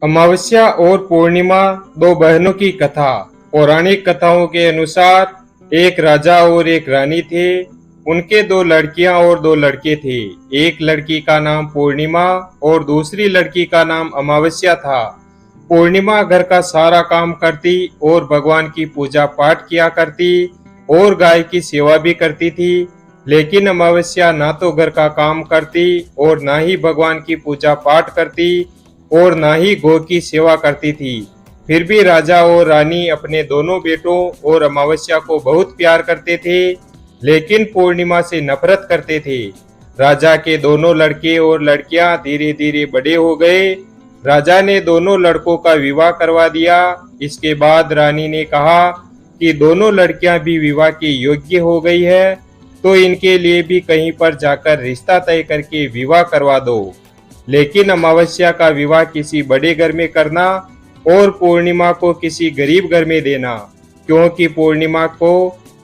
अमावस्या और पूर्णिमा दो बहनों की कथा। पौराणिक कथाओं के अनुसार एक राजा और एक रानी थे। उनके दो लड़कियां और दो लड़के थे। एक लड़की का नाम पूर्णिमा और दूसरी लड़की का नाम अमावस्या था। पूर्णिमा घर का सारा काम करती और भगवान की पूजा पाठ किया करती और गाय की सेवा भी करती थी। लेकिन अमावस्या ना तो घर का काम करती और ना ही भगवान की पूजा पाठ करती और ना ही गौ की सेवा करती थी। फिर भी राजा और रानी अपने दोनों बेटों और अमावस्या को बहुत प्यार करते थे, लेकिन पूर्णिमा से नफरत करते थे। राजा के दोनों लड़के और लड़कियां धीरे धीरे बड़े हो गए। राजा ने दोनों लड़कों का विवाह करवा दिया। इसके बाद रानी ने कहा कि दोनों लड़कियां भी विवाह के योग्य हो गई है, तो इनके लिए भी कहीं पर जाकर रिश्ता तय करके विवाह करवा दो। लेकिन अमावस्या का विवाह किसी बड़े घर में करना और पूर्णिमा को किसी गरीब घर में देना, क्योंकि पूर्णिमा को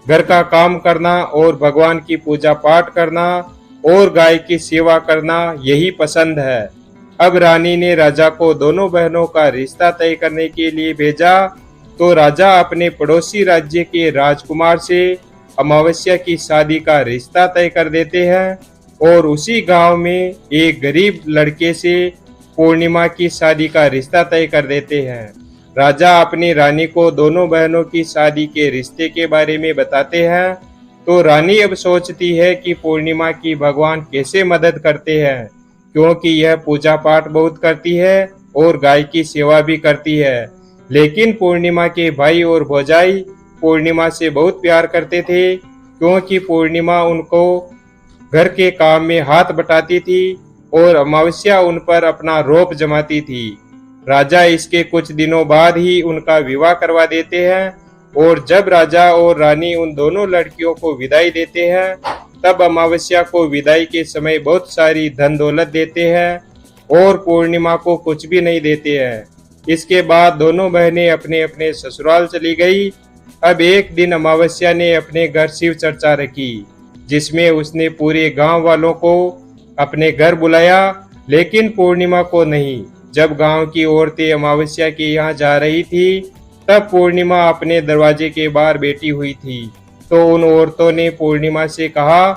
घर का काम करना और भगवान की पूजा पाठ करना और गाय की सेवा करना यही पसंद है। अब रानी ने राजा को दोनों बहनों का रिश्ता तय करने के लिए भेजा, तो राजा अपने पड़ोसी राज्य के राजकुमार से अमावस्या की शादी का रिश्ता तय कर देते हैं और उसी गांव में एक गरीब लड़के से पूर्णिमा की शादी का रिश्ता तय कर देते हैं। राजा अपनी रानी को दोनों बहनों की शादी के रिश्ते के बारे में बताते हैं, तो रानी अब सोचती है कि पूर्णिमा की भगवान कैसे मदद करते हैं, क्योंकि यह पूजा पाठ बहुत करती है और गाय की सेवा भी करती है। लेकिन पूर्णिमा के भाई और भौजाई पूर्णिमा से बहुत प्यार करते थे, क्योंकि पूर्णिमा उनको घर के काम में हाथ बटाती थी और अमावस्या उन पर अपना रौब जमाती थी। राजा इसके कुछ दिनों बाद ही उनका विवाह करवा देते हैं और जब राजा और रानी उन दोनों लड़कियों को विदाई देते हैं, तब अमावस्या को विदाई के समय बहुत सारी धन दौलत देते हैं और पूर्णिमा को कुछ भी नहीं देते हैं। इसके बाद दोनों बहनें अपने अपने ससुराल चली गई। अब एक दिन अमावस्या ने अपने घर शिव चर्चा रखी, जिसमें उसने पूरे गांव वालों को अपने घर बुलाया, लेकिन पूर्णिमा को नहीं। जब गांव की औरतें अमावस्या के यहाँ जा रही थी, तब पूर्णिमा अपने दरवाजे के बाहर बैठी हुई थी। तो उन औरतों ने पूर्णिमा से कहा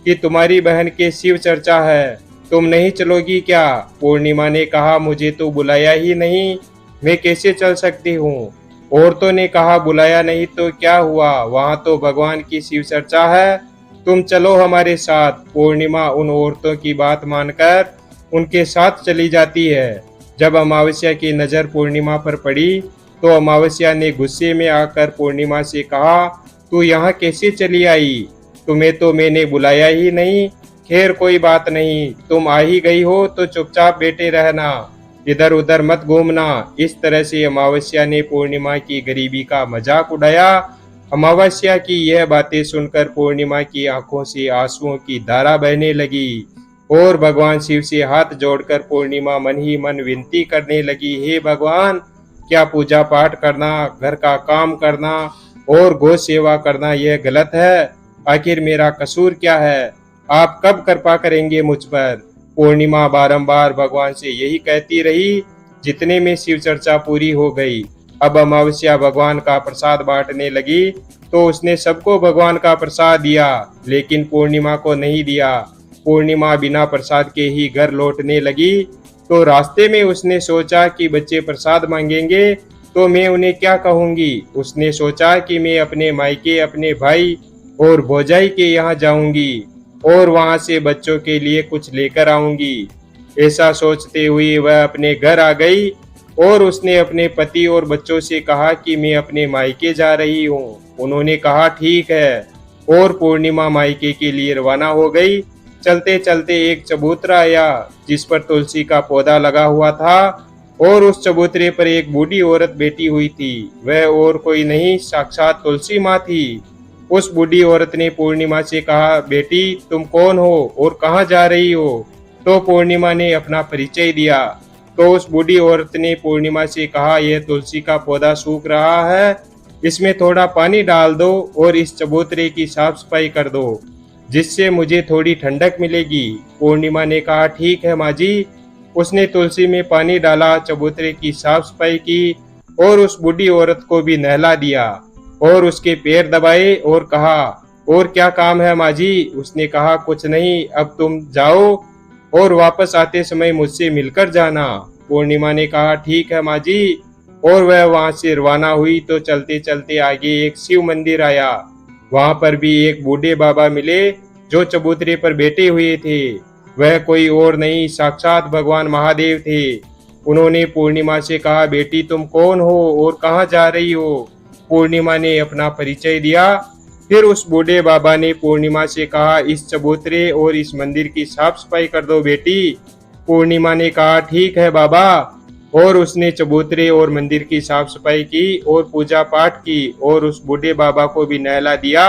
कि तुम्हारी बहन के शिव चर्चा है, तुम नहीं चलोगी क्या? पूर्णिमा ने कहा, मुझे तो बुलाया ही नहीं, मैं कैसे चल सकती हूँ? औरतों ने कहा, बुलाया नहीं तो क्या हुआ, वहाँ तो भगवान की शिव चर्चा है, तुम चलो हमारे साथ। पूर्णिमा उन औरतों की बात मानकर उनके साथ चली जाती है। जब अमावस्या की नजर पूर्णिमा पर पड़ी, तो अमावस्या ने गुस्से में आकर पूर्णिमा से कहा, तू यहाँ कैसे चली आई? तुम्हें तो मैंने बुलाया ही नहीं। खैर कोई बात नहीं, तुम आ ही गई हो तो चुपचाप बैठे रहना, इधर उधर मत घूमना। इस तरह से अमावस्या ने पूर्णिमा की गरीबी का मजाक उड़ाया। अमावस्या की यह बातें सुनकर पूर्णिमा की आंखों से आंसुओं की धारा बहने लगी और भगवान शिव से हाथ जोड़कर पूर्णिमा मन ही मन विनती करने लगी, हे भगवान, क्या पूजा पाठ करना, घर का काम करना और गौ सेवा करना यह गलत है? आखिर मेरा कसूर क्या है? आप कब कृपा करेंगे मुझ पर? पूर्णिमा बारंबार भगवान से यही कहती रही। जितने में शिव चर्चा पूरी हो गई। अब अमावस्या भगवान का प्रसाद बांटने लगी, तो उसने सबको भगवान का प्रसाद दिया, लेकिन पूर्णिमा को नहीं दिया। पूर्णिमा बिना प्रसाद के ही घर लौटने लगी, तो रास्ते में उसने सोचा कि बच्चे प्रसाद मांगेंगे तो मैं उन्हें क्या कहूंगी। उसने सोचा कि मैं अपने मायके, अपने भाई और भौजाई के यहाँ जाऊंगी और वहां से बच्चों के लिए कुछ लेकर आऊंगी। ऐसा सोचते हुए वह अपने घर आ गई और उसने अपने पति और बच्चों से कहा कि मैं अपने मायके जा रही हूँ। उन्होंने कहा ठीक है, और पूर्णिमा मायके के लिए रवाना हो गई। चलते चलते एक चबूतरा आया, जिस पर तुलसी का पौधा लगा हुआ था और उस चबूतरे पर एक बूढ़ी औरत बैठी हुई थी। वह और कोई नहीं, साक्षात तुलसी माँ थी। उस बूढ़ी औरत ने पूर्णिमा से कहा, बेटी तुम कौन हो और कहाँ जा रही हो? तो पूर्णिमा ने अपना परिचय दिया। तो उस बूढ़ी औरत ने पूर्णिमा से कहा, यह तुलसी का पौधा सूख रहा है, इसमें थोड़ा पानी डाल दो और इस चबूतरे की साफ सफाई कर दो, जिससे मुझे थोड़ी ठंडक मिलेगी। पूर्णिमा ने कहा, ठीक है माँ जी। उसने तुलसी में पानी डाला, चबूतरे की साफ सफाई की और उस बूढ़ी औरत को भी नहला दिया और उसके पैर दबाए और कहा, और क्या काम है माँ जी? उसने कहा, कुछ नहीं, अब तुम जाओ और वापस आते समय मुझसे मिलकर जाना। पूर्णिमा ने कहा, ठीक है माँ जी। और वह वहां से रवाना हुई तो चलते चलते आगे एक शिव मंदिर आया। वहां पर भी एक बूढ़े बाबा मिले जो चबूतरे पर बैठे हुए थे। वह कोई और नहीं, साक्षात भगवान महादेव थे। उन्होंने पूर्णिमा से कहा, बेटी तुम कौन हो और कहाँ जा रही हो? पूर्णिमा ने अपना परिचय दिया। फिर उस बूढ़े बाबा ने पूर्णिमा से कहा, इस चबूतरे और इस मंदिर की साफ सफाई कर दो बेटी। पूर्णिमा ने कहा, ठीक है बाबा। और उसने चबूतरे और मंदिर की साफ सफाई की और पूजा पाठ की और उस बूढ़े बाबा को भी नहला दिया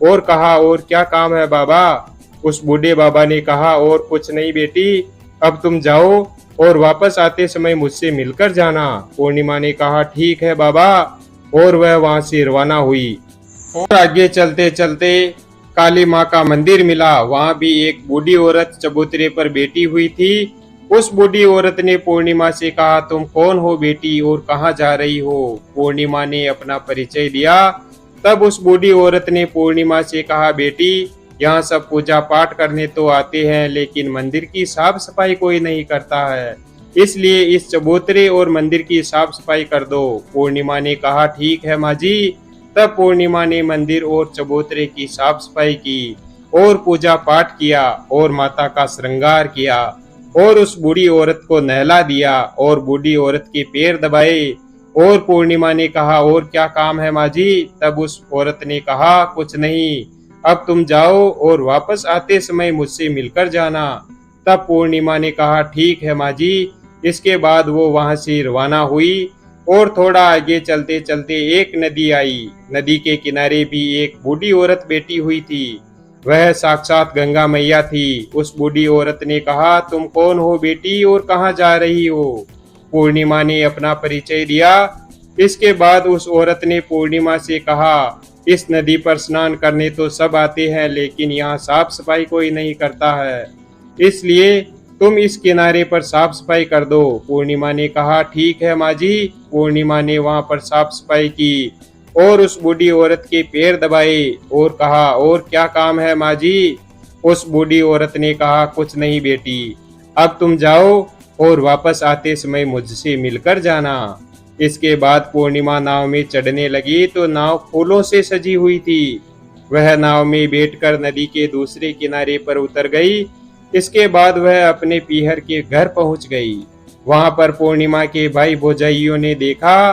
और कहा, और क्या काम है बाबा? उस बूढ़े बाबा ने कहा, और कुछ नहीं बेटी, अब तुम जाओ और वापस आते समय मुझसे मिलकर जाना। पूर्णिमा ने कहा, ठीक है बाबा। और वह वहां से रवाना हुई। और आगे चलते चलते काली माँ का मंदिर मिला। वहां भी एक बूढ़ी औरत चबूतरे पर बैठी हुई थी। उस बूढ़ी औरत ने पूर्णिमा से कहा, तुम कौन हो बेटी और कहाँ जा रही हो? पूर्णिमा ने अपना परिचय दिया। तब उस बूढ़ी औरत ने पूर्णिमा से कहा, बेटी यहाँ सब पूजा पाठ करने तो आते हैं, लेकिन मंदिर की साफ सफाई कोई नहीं करता है, इसलिए इस चबूतरे और मंदिर की साफ सफाई कर दो। पूर्णिमा ने कहा, ठीक है माँ जी। तब पूर्णिमा ने मंदिर और चबूतरे की साफ सफाई की और पूजा पाठ किया और माता का श्रृंगार किया और उस बूढ़ी औरत को नहला दिया और बूढ़ी औरत के पैर दबाए। और पूर्णिमा ने कहा, और क्या काम है माँ जी? तब उस औरत ने कहा, कुछ नहीं, अब तुम जाओ और वापस आते समय मुझसे मिलकर जाना। तब पूर्णिमा ने कहा, ठीक है माँ जी। इसके बाद वो वहां से रवाना हुई और थोड़ा आगे चलते चलते एक नदी आई। नदी के किनारे भी एक बूढ़ी औरत बैठी हुई थी। वह साक्षात गंगा मैया थी। उस बूढ़ी औरत ने कहा, तुम कौन हो बेटी और कहाँ जा रही हो? पूर्णिमा ने अपना परिचय दिया। इसके बाद उस औरत ने पूर्णिमा से कहा, इस नदी पर स्नान करने तो सब आते हैं, लेकिन यहाँ साफ सफाई कोई नहीं करता है, इसलिए तुम इस किनारे पर साफ सफाई कर दो। पूर्णिमा ने कहा, ठीक है माँ जी। पूर्णिमा ने वहां पर साफ सफाई की और उस बूढ़ी औरत के पैर दबाए और कहा, और क्या काम है माँ जी? उस बूढ़ी औरत ने कहा, कुछ नहीं बेटी, अब तुम जाओ और वापस आते समय मुझसे मिलकर जाना। इसके बाद पूर्णिमा नाव में चढ़ने लगी तो नाव फूलों से सजी हुई थी। वह नाव में बैठकर नदी के दूसरे किनारे पर उतर गई। इसके बाद वह अपने पीहर के घर पहुंच गई। वहां पर पूर्णिमा के भाई भौजाइयों ने देखा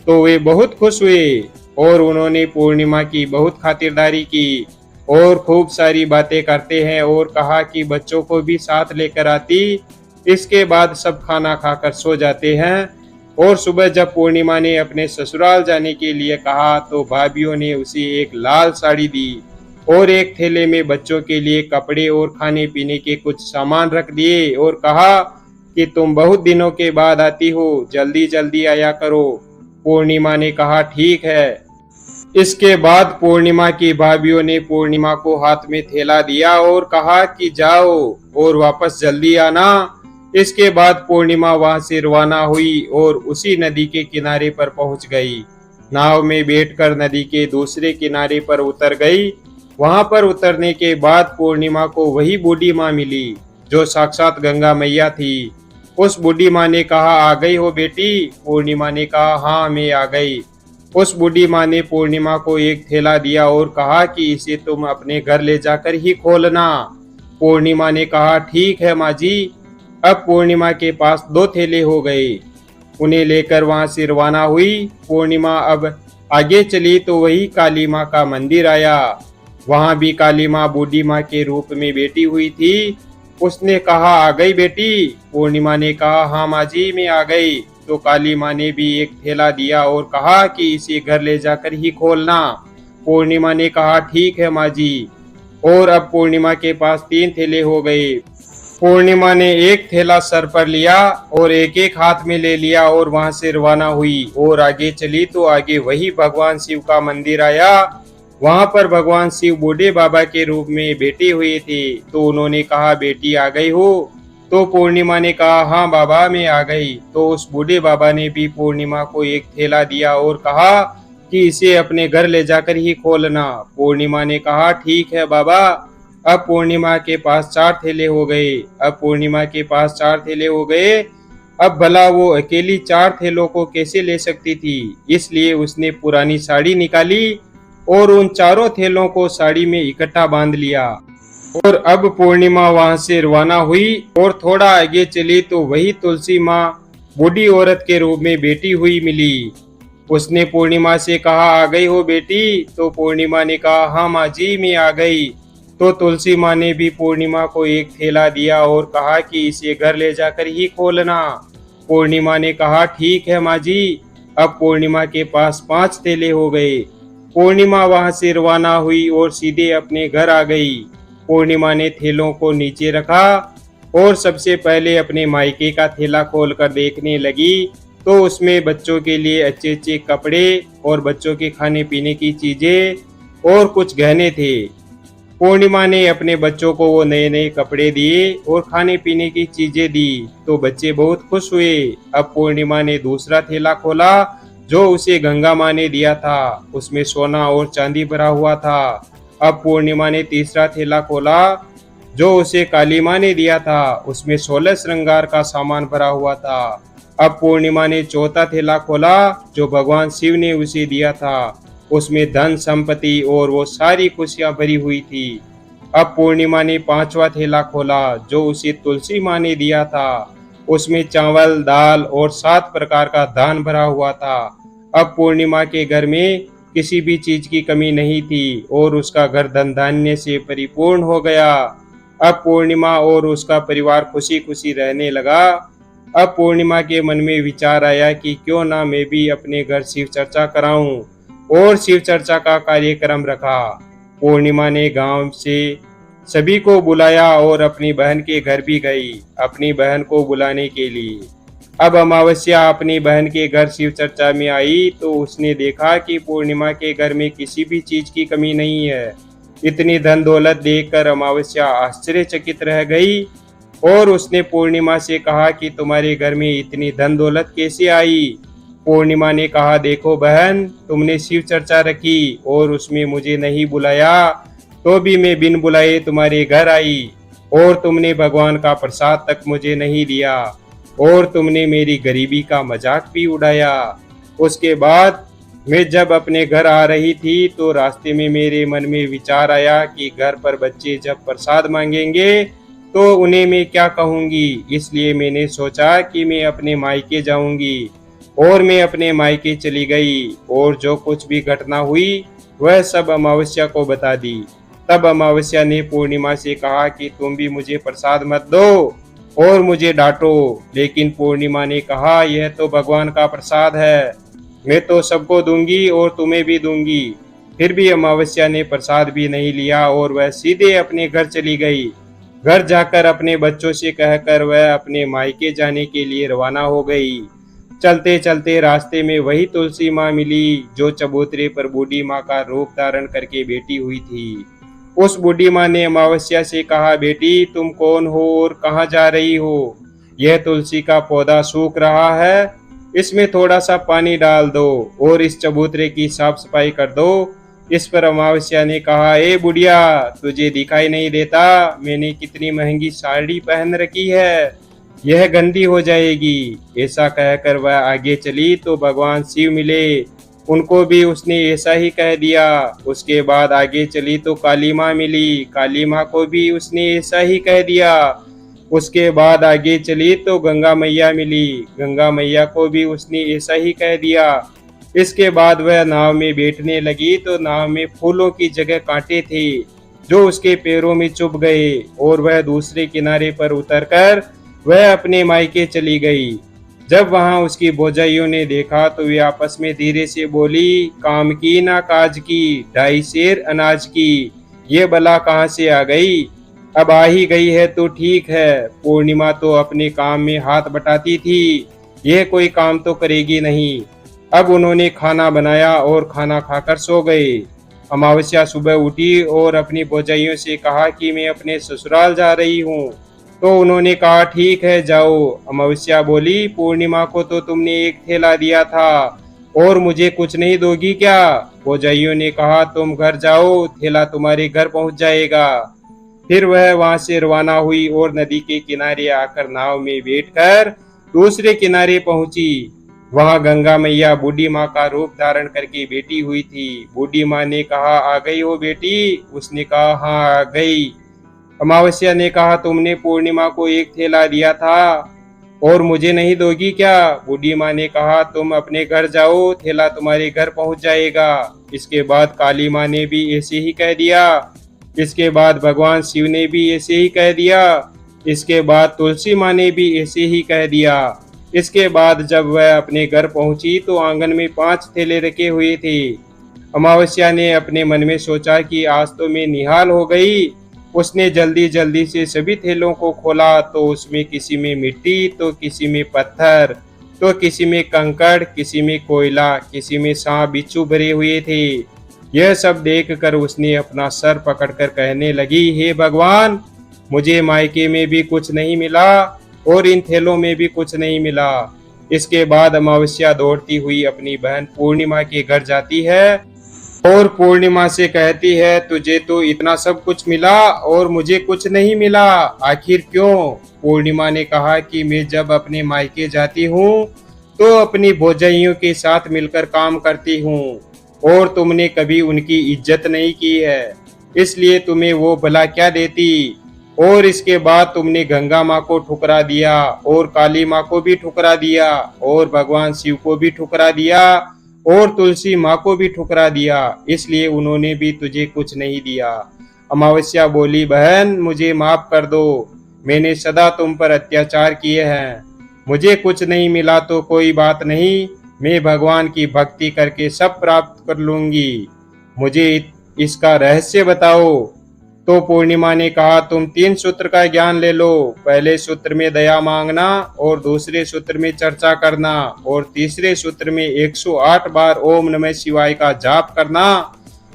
तो वे बहुत खुश हुए और उन्होंने पूर्णिमा की बहुत खातिरदारी की और खूब सारी बातें करते हैं और कहा कि बच्चों को भी साथ लेकर आती। इसके बाद सब खाना खाकर सो जाते हैं और सुबह जब पूर्णिमा ने अपने ससुराल जाने के लिए कहा तो भाभियों ने उसे एक लाल साड़ी दी और एक थैले में बच्चों के लिए कपड़े और खाने पीने के कुछ सामान रख दिए और कहा कि तुम बहुत दिनों के बाद आती हो, जल्दी जल्दी आया करो। पूर्णिमा ने कहा, ठीक है। इसके बाद पूर्णिमा की भाभियों ने पूर्णिमा को हाथ में थैला दिया और कहा कि जाओ और वापस जल्दी आना। इसके बाद पूर्णिमा वहां से रवाना हुई और उसी नदी के किनारे पर पहुंच गई। नाव में बैठकर नदी के दूसरे किनारे पर उतर गई। वहां पर उतरने के बाद पूर्णिमा को वही बूढ़ी माँ मिली जो साक्षात गंगा मैया थी। उस बूढ़ी माँ ने कहा, आ गई हो बेटी? पूर्णिमा ने कहा, हाँ मैं आ गई। उस बूढ़ी माँ ने पूर्णिमा को एक थैला दिया और कहा कि इसे तुम अपने घर ले जाकर ही खोलना। पूर्णिमा ने कहा, ठीक है माँ जी। अब पूर्णिमा के पास 2 थैले हो गए। उन्हें लेकर वहां से रवाना हुई। पूर्णिमा अब आगे चली तो वही काली माँ का मंदिर आया। वहां भी काली माँ बूढ़ी माँ के रूप में बैठी हुई थी। उसने कहा, आ गई बेटी? पूर्णिमा ने कहा, हाँ माँ जी मैं आ गई। तो काली माँ ने भी एक थैला दिया और कहा कि इसे घर ले जाकर ही खोलना। पूर्णिमा ने कहा, ठीक है माँ जी। और अब पूर्णिमा के पास 3 थैले हो गए। पूर्णिमा ने एक थैला सर पर लिया और एक एक हाथ में ले लिया और वहां से रवाना हुई और आगे चली तो आगे वही भगवान शिव का मंदिर आया। वहां पर भगवान शिव बूढ़े बाबा के रूप में बैठे हुए थे। तो उन्होंने कहा, बेटी आ गई हो? तो पूर्णिमा ने कहा, हाँ बाबा मैं आ गई। तो उस बूढ़े बाबा ने भी पूर्णिमा को एक थैला दिया और कहा कि इसे अपने घर ले जाकर ही खोलना। पूर्णिमा ने कहा, ठीक है बाबा। अब पूर्णिमा के पास 4 थैले हो गए। अब भला वो अकेली 4 थैलों को कैसे ले सकती थी, इसलिए उसने पुरानी साड़ी निकाली और उन चारों थैलों को साड़ी में इकट्ठा बांध लिया। और अब पूर्णिमा वहां से रवाना हुई और थोड़ा आगे चली तो वही तुलसी माँ बूढ़ी औरत के रूप में बैठी हुई मिली। उसने पूर्णिमा से कहा, आ गई हो बेटी? तो पूर्णिमा ने कहा, हाँ माँ जी मैं आ गई। तो तुलसी माँ ने भी पूर्णिमा को एक थैला दिया और कहा कि इसे घर ले जाकर ही खोलना। पूर्णिमा ने कहा, ठीक है माँ जी। अब पूर्णिमा के पास 5 थैले हो गए। पूर्णिमा वहां से रवाना हुई और सीधे अपने घर आ गई। पूर्णिमा ने थैलों को नीचे रखा और सबसे पहले अपने मायके का थैला खोलकर देखने लगी तो उसमें बच्चों के लिए अच्छे अच्छे कपड़े और बच्चों के खाने पीने की चीजें और कुछ गहने थे। पूर्णिमा ने अपने बच्चों को वो नए नए कपड़े दिए और खाने पीने की चीजें दी तो बच्चे बहुत खुश हुए। अब पूर्णिमा ने दूसरा थैला खोला जो उसे गंगा माँ ने दिया था। उसमें सोना और चांदी भरा हुआ था। अब पूर्णिमा ने तीसरा थैला खोला जो उसे काली माँ ने दिया था। उसमें 16 श्रृंगार का सामान भरा हुआ था। अब पूर्णिमा ने चौथा थैला खोला जो भगवान शिव ने उसे दिया था। उसमें धन संपत्ति और वो सारी खुशियां भरी हुई थी। अब पूर्णिमा ने पांचवा थैला खोला जो उसे तुलसी माँ ने दिया था। उसमें चावल, दाल और 7 प्रकार का धान भरा हुआ था। अब पूर्णिमा के घर में किसी भी चीज की कमी नहीं थी और उसका घर धन धान्य से परिपूर्ण हो गया। अब पूर्णिमा और उसका परिवार खुशी खुशी रहने लगा। अब पूर्णिमा के मन में विचार आया कि क्यों ना मैं भी अपने घर शिव चर्चा कराऊं और शिव चर्चा का कार्यक्रम रखा। पूर्णिमा ने गांव से सभी को बुलाया और अपनी बहन के घर भी गई अपनी बहन को बुलाने के लिए। अब अमावस्या अपनी बहन के घर शिव चर्चा में आई तो उसने देखा कि पूर्णिमा के घर में किसी भी चीज की कमी नहीं है। इतनी धन दौलत देखकर अमावस्या आश्चर्यचकित रह गई और उसने पूर्णिमा से कहा कि तुम्हारे घर में इतनी धन दौलत कैसे आई? पूर्णिमा ने कहा, देखो बहन, तुमने शिव चर्चा रखी और उसमें मुझे नहीं बुलाया तो भी मैं बिन बुलाए तुम्हारे घर आई और तुमने भगवान का प्रसाद तक मुझे नहीं दिया और तुमने मेरी गरीबी का मजाक भी उड़ाया। उसके बाद मैं जब अपने घर आ रही थी तो रास्ते में मेरे मन में विचार आया कि घर पर बच्चे जब प्रसाद मांगेंगे तो उन्हें मैं क्या कहूंगी। इसलिए मैंने सोचा कि मैं अपने मायके जाऊंगी और मैं अपने मायके चली गई और जो कुछ भी घटना हुई वह सब अमावस्या को बता दी। तब अमावस्या ने पूर्णिमा से कहा कि तुम भी मुझे प्रसाद मत दो और मुझे डांटो। लेकिन पूर्णिमा ने कहा, यह तो भगवान का प्रसाद है, मैं तो सबको दूंगी और तुम्हें भी दूंगी। फिर भी अमावस्या ने प्रसाद भी नहीं लिया और वह सीधे अपने घर चली गई। घर जाकर अपने बच्चों से कहकर वह अपने मायके जाने के लिए रवाना हो गई। चलते चलते रास्ते में वही तुलसी माँ मिली जो चबूतरे पर बूढ़ी माँ का रूप धारण करके बैठी हुई थी। उस बूढ़ी माँ ने अमावस्या से कहा, बेटी तुम कौन हो और कहाँ जा रही हो? यह तुलसी का पौधा सूख रहा है, इसमें थोड़ा सा पानी डाल दो और इस चबूतरे की साफ सफाई कर दो। इस पर अमावस्या ने कहा, ए बुढ़िया, तुझे दिखाई नहीं देता मैंने कितनी महंगी साड़ी पहन रखी है, यह गंदी हो जाएगी। ऐसा कहकर वह आगे चली तो भगवान शिव मिले, उनको भी उसने ऐसा ही कह दिया। उसके बाद आगे चली तो काली माँ मिली, काली माँ को भी उसने ऐसा ही कह दिया। उसके बाद आगे चली तो गंगा मैया मिली, गंगा मैया को भी उसने ऐसा ही कह दिया। इसके बाद वह नाव में बैठने लगी तो नाव में फूलों की जगह कांटे थे जो उसके पैरों में चुभ गए और वह दूसरे किनारे पर उतरकर वह अपने मायके चली गई। जब वहां उसकी भौजाइयों ने देखा तो वे आपस में धीरे से बोली, काम की ना काज की, 2.5 सेर अनाज की, ये बला कहाँ से आ गई? अब आ ही गई है तो ठीक है, पूर्णिमा तो अपने काम में हाथ बटाती थी, यह कोई काम तो करेगी नहीं। अब उन्होंने खाना बनाया और खाना खाकर सो गए। अमावस्या सुबह उठी और अपनी भौजाइयों से कहा कि मैं अपने ससुराल जा रही हूँ तो उन्होंने कहा ठीक है जाओ। अमावस्या बोली पूर्णिमा को तो तुमने एक थैला दिया था और मुझे कुछ नहीं दोगी क्या? भौजाइयों ने कहा तुम घर जाओ, थैला तुम्हारे घर पहुंच जाएगा। फिर वह वहां से रवाना हुई और नदी के किनारे आकर नाव में बैठकर दूसरे किनारे पहुंची। वहां गंगा मैया बूढ़ी माँ का रूप धारण करके बैठी हुई थी। बूढ़ी माँ ने कहा आ गई हो बेटी? उसने कहा हाँ आ गई। अमावस्या ने कहा तुमने पूर्णिमा को एक थैला दिया था और मुझे नहीं दोगी क्या? बूढ़ी माँ ने कहा तुम अपने घर जाओ, थैला तुम्हारे घर पहुंच जाएगा। इसके बाद काली माँ ने भी ऐसे ही कह दिया। इसके बाद भगवान शिव ने भी ऐसे ही कह दिया। इसके बाद तुलसी माँ ने भी ऐसे ही कह दिया। इसके बाद जब वह अपने घर पहुंची तो आंगन में 5 थैले रखे हुए थे। अमावस्या ने अपने मन में सोचा कि आज तो मैं निहाल हो गई। उसने जल्दी जल्दी से सभी थैलों को खोला तो उसमें किसी में मिट्टी, तो किसी में पत्थर, तो किसी में कंकड़, किसी में कोयला, किसी में सांप बिच्छू भरे हुए थे। यह सब देखकर उसने अपना सर पकड़कर कहने लगी हे भगवान, मुझे मायके में भी कुछ नहीं मिला और इन थैलों में भी कुछ नहीं मिला। इसके बाद अमावस्या दौड़ती हुई अपनी बहन पूर्णिमा के घर जाती है और पूर्णिमा से कहती है तुझे तो इतना सब कुछ मिला और मुझे कुछ नहीं मिला, आखिर क्यों? पूर्णिमा ने कहा कि मैं जब अपने मायके जाती हूँ तो अपनी भौजाइयों के साथ मिलकर काम करती हूँ और तुमने कभी उनकी इज्जत नहीं की है, इसलिए तुम्हें वो भला क्या देती। और इसके बाद तुमने गंगा माँ को ठुकरा दिया और काली माँ को भी ठुकरा दिया और भगवान शिव को भी ठुकरा दिया और तुलसी माँ को भी ठुकरा दिया, इसलिए उन्होंने भी तुझे कुछ नहीं दिया। अमावस्या बोली बहन मुझे माफ कर दो, मैंने सदा तुम पर अत्याचार किए हैं। मुझे कुछ नहीं मिला तो कोई बात नहीं, मैं भगवान की भक्ति करके सब प्राप्त कर लूंगी। मुझे इसका रहस्य बताओ। तो पूर्णिमा ने कहा तुम 3 सूत्र का ज्ञान ले लो। पहले सूत्र में दया मांगना और दूसरे सूत्र में चर्चा करना और तीसरे सूत्र में 108 बार ओम नमः शिवाय का जाप करना।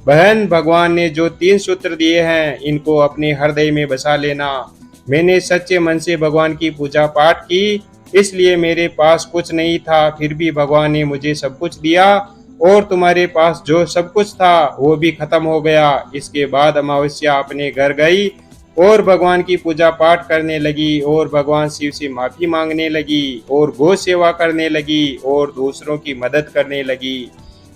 बहन भगवान ने जो 3 सूत्र दिए हैं इनको अपने हृदय में बसा लेना। मैंने सच्चे मन से भगवान की पूजा पाठ की, इसलिए मेरे पास कुछ नहीं था, फिर भी भगवान ने मुझे सब कुछ दिया और तुम्हारे पास जो सब कुछ था वो भी खत्म हो गया। इसके बाद अमावस्या अपने घर गई और भगवान की पूजा पाठ करने लगी और भगवान शिव से माफी मांगने लगी और गौ सेवा करने लगी और दूसरों की मदद करने लगी।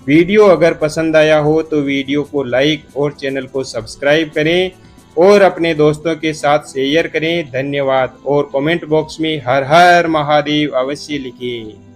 वीडियो अगर पसंद आया हो तो वीडियो को लाइक और चैनल को सब्सक्राइब करें और अपने दोस्तों के साथ शेयर करें। धन्यवाद। और कमेंट बॉक्स में हर हर महादेव अवश्य लिखें।